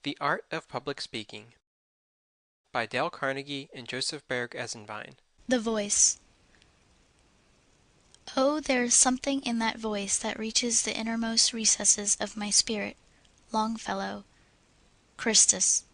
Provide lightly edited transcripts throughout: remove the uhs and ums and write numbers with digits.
The Art of Public Speaking by Dale Carnegie and Joseph Berg Esenwein. The voice. Oh, there is something in that voice that reaches the innermost recesses of my spirit. Longfellow. Christus.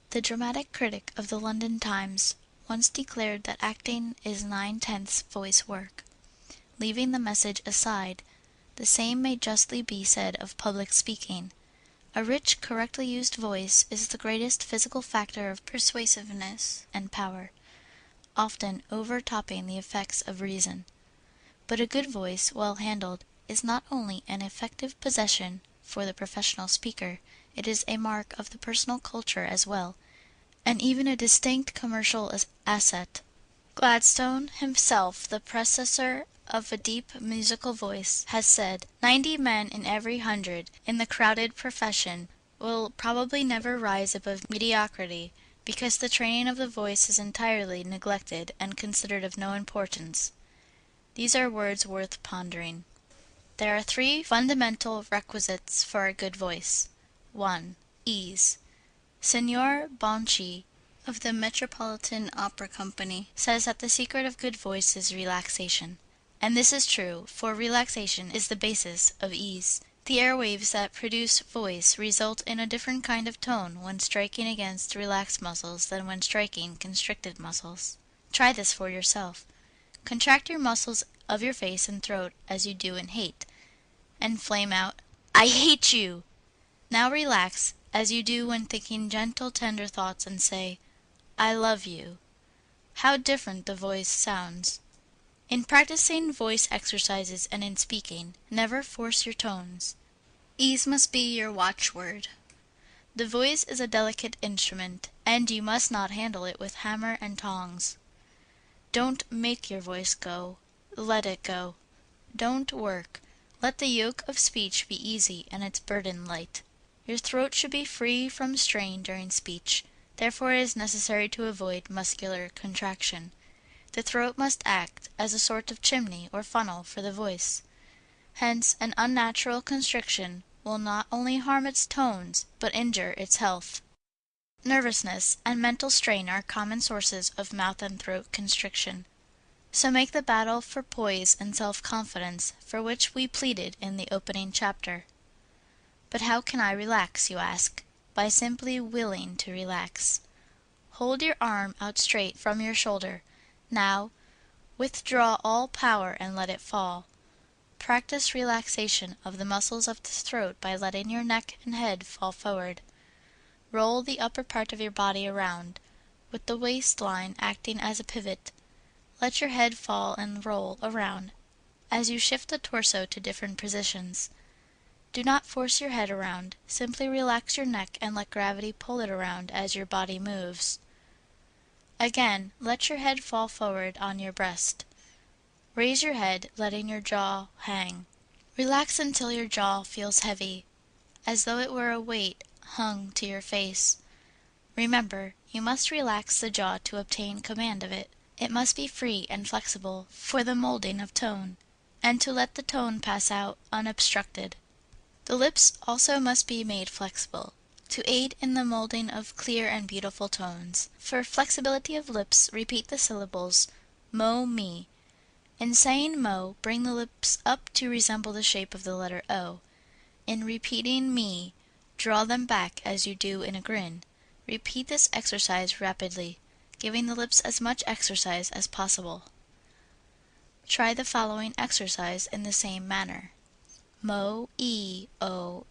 The dramatic critic of the London Times once declared that acting is 9/10 voice work. Leaving the message aside, the same may justly be said of public speaking. A rich, correctly used voice is the greatest physical factor of persuasiveness and power, often overtopping the effects of reason. But a good voice, well handled, is not only an effective possession for the professional speaker, it is a mark of the personal culture as well, and even a distinct commercial asset. Gladstone himself, the possessor of a deep musical voice, has said, 90 men in every 100 in the crowded profession will probably never rise above mediocrity, because the training of the voice is entirely neglected and considered of no importance. These are words worth pondering. There are 3 fundamental requisites for a good voice. 1. Ease. Signor Bonci, of the Metropolitan Opera Company, says that the secret of good voice is relaxation. And this is true, for relaxation is the basis of ease. The airwaves that produce voice result in a different kind of tone when striking against relaxed muscles than when striking constricted muscles. Try this for yourself. Contract your muscles of your face and throat as you do in hate, and flame out, "I hate you!" Now relax, as you do when thinking gentle, tender thoughts, and say, "I love you." How different the voice sounds. In practicing voice exercises and in speaking, never force your tones. Ease must be your watchword. The voice is a delicate instrument, and you must not handle it with hammer and tongs. Don't make your voice go. Let it go. Don't work. Let the yoke of speech be easy and its burden light. Your throat should be free from strain during speech. Therefore it is necessary to avoid muscular contraction. The throat must act as a sort of chimney or funnel for the voice. Hence an unnatural constriction will not only harm its tones, but injure its health. Nervousness and mental strain are common sources of mouth and throat constriction. So make the battle for poise and self-confidence, for which we pleaded in the opening chapter. But how can I relax, you ask? By simply willing to relax. Hold your arm out straight from your shoulder. Now, withdraw all power and let it fall. Practice relaxation of the muscles of the throat by letting your neck and head fall forward. Roll the upper part of your body around, with the waistline acting as a pivot. Let your head fall and roll around as you shift the torso to different positions. Do not force your head around, simply relax your neck and let gravity pull it around as your body moves. Again, let your head fall forward on your breast. Raise your head, letting your jaw hang. Relax until your jaw feels heavy, as though it were a weight hung to your face. Remember, you must relax the jaw to obtain command of it. It must be free and flexible for the molding of tone, and to let the tone pass out unobstructed. The lips also must be made flexible, to aid in the molding of clear and beautiful tones. For flexibility of lips, repeat the syllables mo, me. In saying mo, bring the lips up to resemble the shape of the letter O. In repeating me, draw them back as you do in a grin. Repeat this exercise rapidly, giving the lips as much exercise as possible. Try the following exercise in the same manner. Mo, o,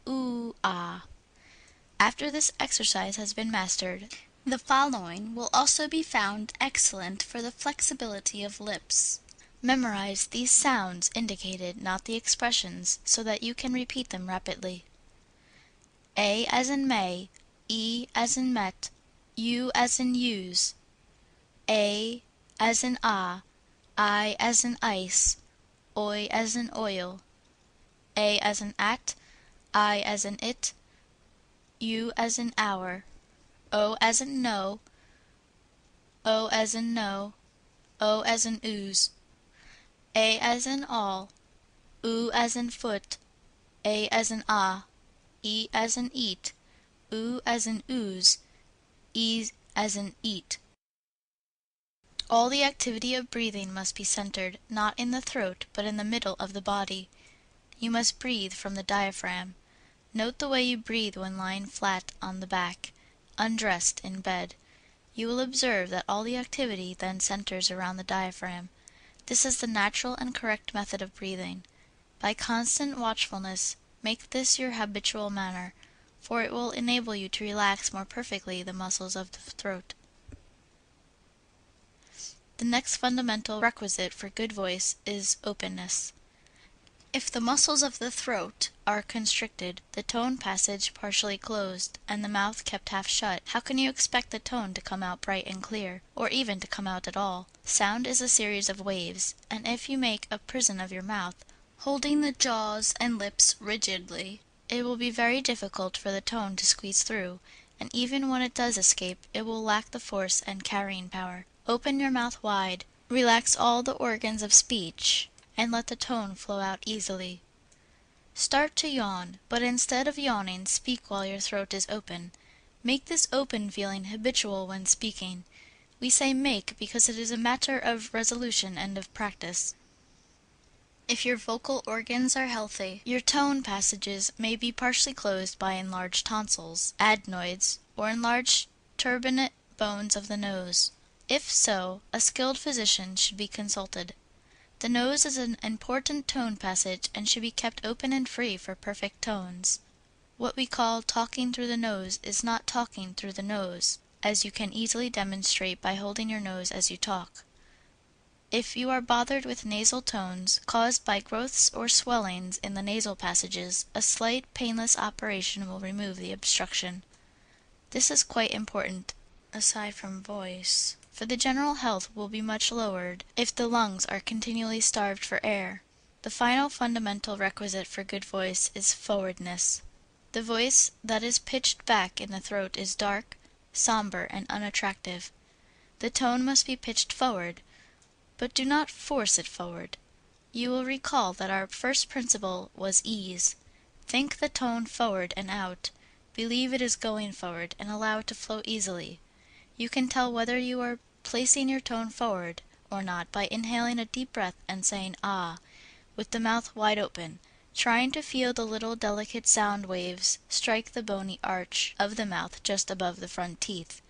oo, ah. After this exercise has been mastered, the following will also be found excellent for the flexibility of lips. Memorize these sounds indicated, not the expressions, so that you can repeat them rapidly. A as in May, E as in met, U as in use. A as in I as in ice, Oi as in oil. A as in at, I as in it, U as in hour. O as in no, O as in no, O as in ooze. A as in all, Oo as in foot, A as in ah, E as in eat, oo as in ooze, e as in eat. All the activity of breathing must be centered, not in the throat, but in the middle of the body. You must breathe from the diaphragm. Note the way you breathe when lying flat on the back, undressed in bed. You will observe that all the activity then centers around the diaphragm. This is the natural and correct method of breathing. By constant watchfulness, make this your habitual manner, for it will enable you to relax more perfectly the muscles of the throat. The next fundamental requisite for good voice is openness. If the muscles of the throat are constricted, the tone passage partially closed, and the mouth kept half shut, how can you expect the tone to come out bright and clear, or even to come out at all? Sound is a series of waves, and if you make a prison of your mouth, holding the jaws and lips rigidly, it will be very difficult for the tone to squeeze through, and even when it does escape, it will lack the force and carrying power. Open your mouth wide, relax all the organs of speech, and let the tone flow out easily. Start to yawn, but instead of yawning, speak while your throat is open. Make this open feeling habitual when speaking. We say make because it is a matter of resolution and of practice. If your vocal organs are healthy, your tone passages may be partially closed by enlarged tonsils, adenoids, or enlarged turbinate bones of the nose. If so, a skilled physician should be consulted. The nose is an important tone passage and should be kept open and free for perfect tones. What we call talking through the nose is not talking through the nose, as you can easily demonstrate by holding your nose as you talk. If you are bothered with nasal tones caused by growths or swellings in the nasal passages, a slight painless operation will remove the obstruction. This is quite important, aside from voice, for the general health will be much lowered if the lungs are continually starved for air. The final fundamental requisite for good voice is forwardness. The voice that is pitched back in the throat is dark, somber, and unattractive. The tone must be pitched forward, but do not force it forward. You will recall that our first principle was ease. Think the tone forward and out. Believe it is going forward, and allow it to flow easily. You can tell whether you are placing your tone forward or not by inhaling a deep breath and saying ah, with the mouth wide open, trying to feel the little delicate sound waves strike the bony arch of the mouth just above the front teeth.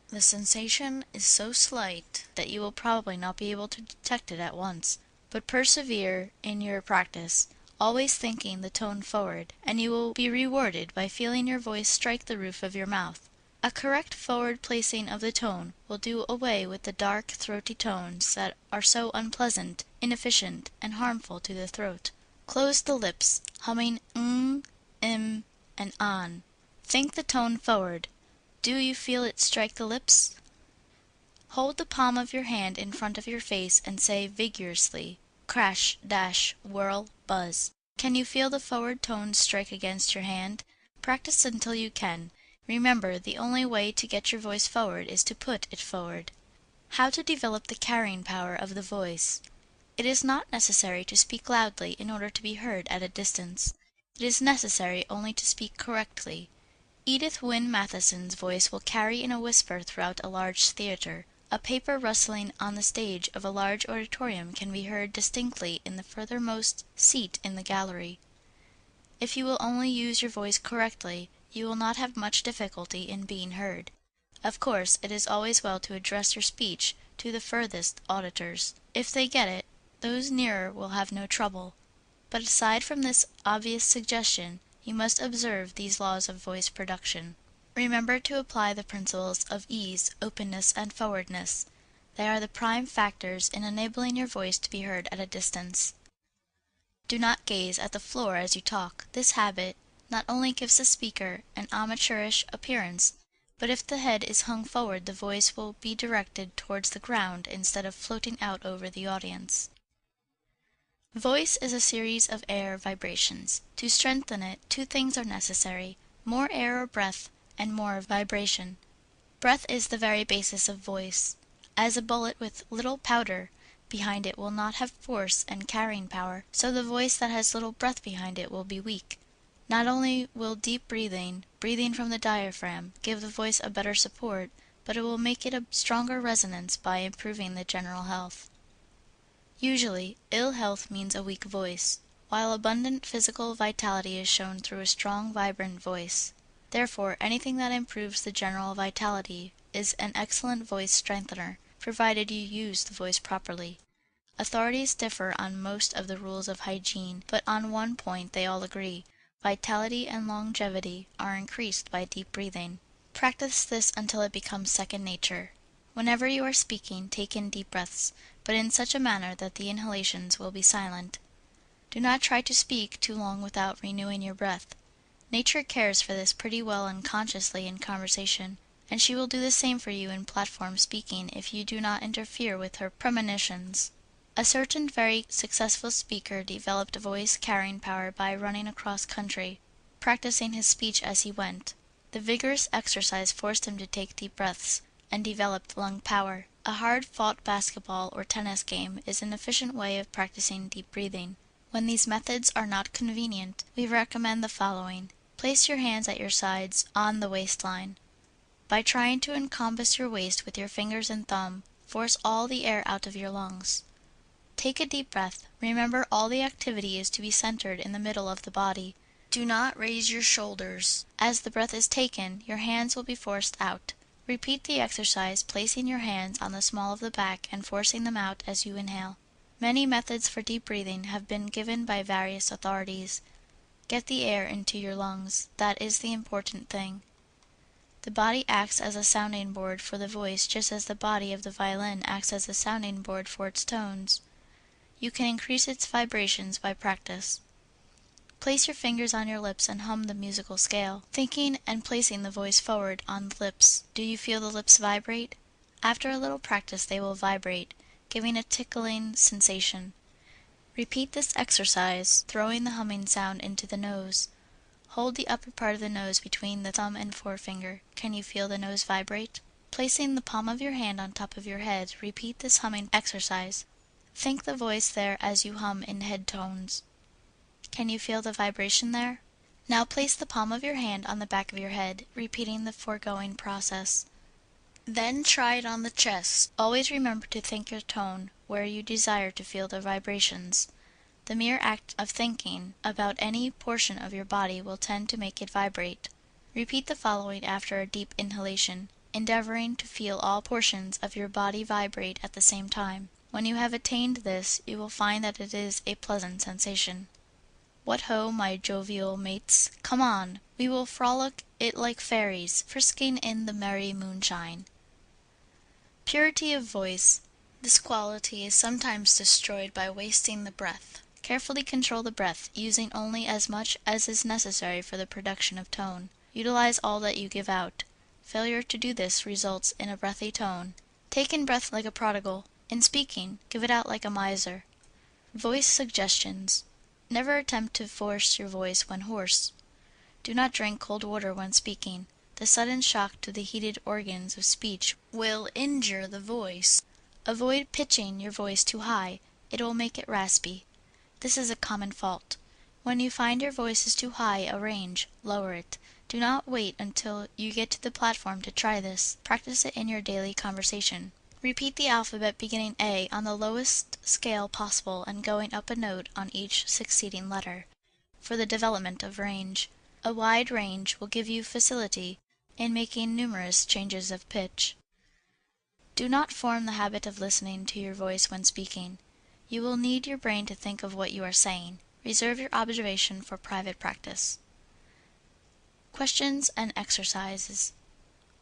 The sensation is so slight that you will probably not be able to detect it at once, but persevere in your practice, always thinking the tone forward, and you will be rewarded by feeling your voice strike the roof of your mouth. A correct forward placing of the tone will do away with the dark, throaty tones that are so unpleasant, inefficient, and harmful to the throat. Close the lips, humming and an. Think the tone forward. Do you feel it strike the lips? Hold the palm of your hand in front of your face and say vigorously, crash, dash, whirl, buzz. Can you feel the forward tones strike against your hand? Practice until you can. Remember, the only way to get your voice forward is to put it forward. How to develop the carrying power of the voice. It is not necessary to speak loudly in order to be heard at a distance. It is necessary only to speak correctly. Edith Wynne Matheson's voice will carry in a whisper throughout a large theater. A paper rustling on the stage of a large auditorium can be heard distinctly in the furthermost seat in the gallery. If you will only use your voice correctly, you will not have much difficulty in being heard. Of course, it is always well to address your speech to the furthest auditors. If they get it, those nearer will have no trouble. But aside from this obvious suggestion, you must observe these laws of voice production. Remember to apply the principles of ease, openness, and forwardness. They are the prime factors in enabling your voice to be heard at a distance. Do not gaze at the floor as you talk. This habit not only gives the speaker an amateurish appearance, but if the head is hung forward the voice will be directed towards the ground instead of floating out over the audience. Voice is a series of air vibrations. To strengthen it, two things are necessary: more air or breath, and more vibration. Breath is the very basis of voice. As a bullet with little powder behind it will not have force and carrying power, so the voice that has little breath behind it will be weak. Not only will deep breathing, breathing from the diaphragm, give the voice a better support, but it will make it a stronger resonance by improving the general health. Usually, ill health means a weak voice, while abundant physical vitality is shown through a strong, vibrant voice. Therefore, anything that improves the general vitality is an excellent voice strengthener, provided you use the voice properly. Authorities differ on most of the rules of hygiene, but on one point they all agree: vitality and longevity are increased by deep breathing. Practice this until it becomes second nature. Whenever you are speaking, take in deep breaths, but in such a manner that the inhalations will be silent. Do not try to speak too long without renewing your breath. Nature cares for this pretty well unconsciously in conversation, and she will do the same for you in platform speaking if you do not interfere with her premonitions. A certain very successful speaker developed voice carrying power by running across country, practicing his speech as he went. The vigorous exercise forced him to take deep breaths, and developed lung power. A hard-fought basketball or tennis game is an efficient way of practicing deep breathing. When these methods are not convenient, we recommend the following. Place your hands at your sides on the waistline. By trying to encompass your waist with your fingers and thumb, force all the air out of your lungs. Take a deep breath. Remember, all the activity is to be centered in the middle of the body. Do not raise your shoulders. As the breath is taken, your hands will be forced out. Repeat the exercise, placing your hands on the small of the back and forcing them out as you inhale. Many methods for deep breathing have been given by various authorities. Get the air into your lungs. That is the important thing. The body acts as a sounding board for the voice, just as the body of the violin acts as a sounding board for its tones. You can increase its vibrations by practice. Place your fingers on your lips and hum the musical scale, thinking and placing the voice forward on the lips. Do you feel the lips vibrate? After a little practice they will vibrate, giving a tickling sensation. Repeat this exercise, throwing the humming sound into the nose. Hold the upper part of the nose between the thumb and forefinger. Can you feel the nose vibrate? Placing the palm of your hand on top of your head, repeat this humming exercise. Think the voice there as you hum in head tones. Can you feel the vibration there? Now place the palm of your hand on the back of your head, repeating the foregoing process. Then try it on the chest. Always remember to think your tone where you desire to feel the vibrations. The mere act of thinking about any portion of your body will tend to make it vibrate. Repeat the following after a deep inhalation, endeavoring to feel all portions of your body vibrate at the same time. When you have attained this, you will find that it is a pleasant sensation. What ho, my jovial mates, come on, we will frolic it like fairies, frisking in the merry moonshine. Purity of voice. This quality is sometimes destroyed by wasting the breath. Carefully control the breath, using only as much as is necessary for the production of tone. Utilize all that you give out. Failure to do this results in a breathy tone. Take in breath like a prodigal. In speaking, give it out like a miser. Voice suggestions. Never attempt to force your voice when hoarse. Do not drink cold water when speaking. The sudden shock to the heated organs of speech will injure the voice. Avoid pitching your voice too high. It will make it raspy. This is a common fault. When you find your voice is too high a range, lower it. Do not wait until you get to the platform to try this. Practice it in your daily conversation. Repeat the alphabet beginning A on the lowest scale possible and going up a note on each succeeding letter, for the development of range. A wide range will give you facility in making numerous changes of pitch. Do not form the habit of listening to your voice when speaking. You will need your brain to think of what you are saying. Reserve your observation for private practice. Questions and exercises.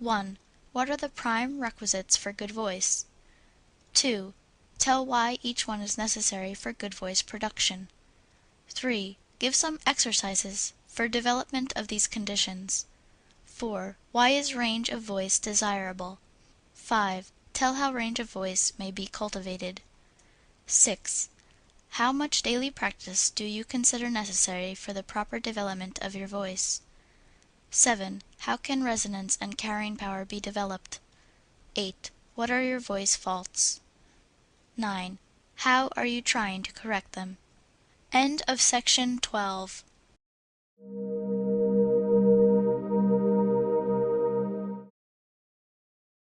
1. What are the prime requisites for good voice? 2. Tell why each one is necessary for good voice production. 3. Give some exercises for development of these conditions. 4. Why is range of voice desirable? 5. Tell how range of voice may be cultivated. 6. How much daily practice do you consider necessary for the proper development of your voice? 7. How can resonance and carrying power be developed? 8. What are your voice faults? 9. How are you trying to correct them? End of section 12.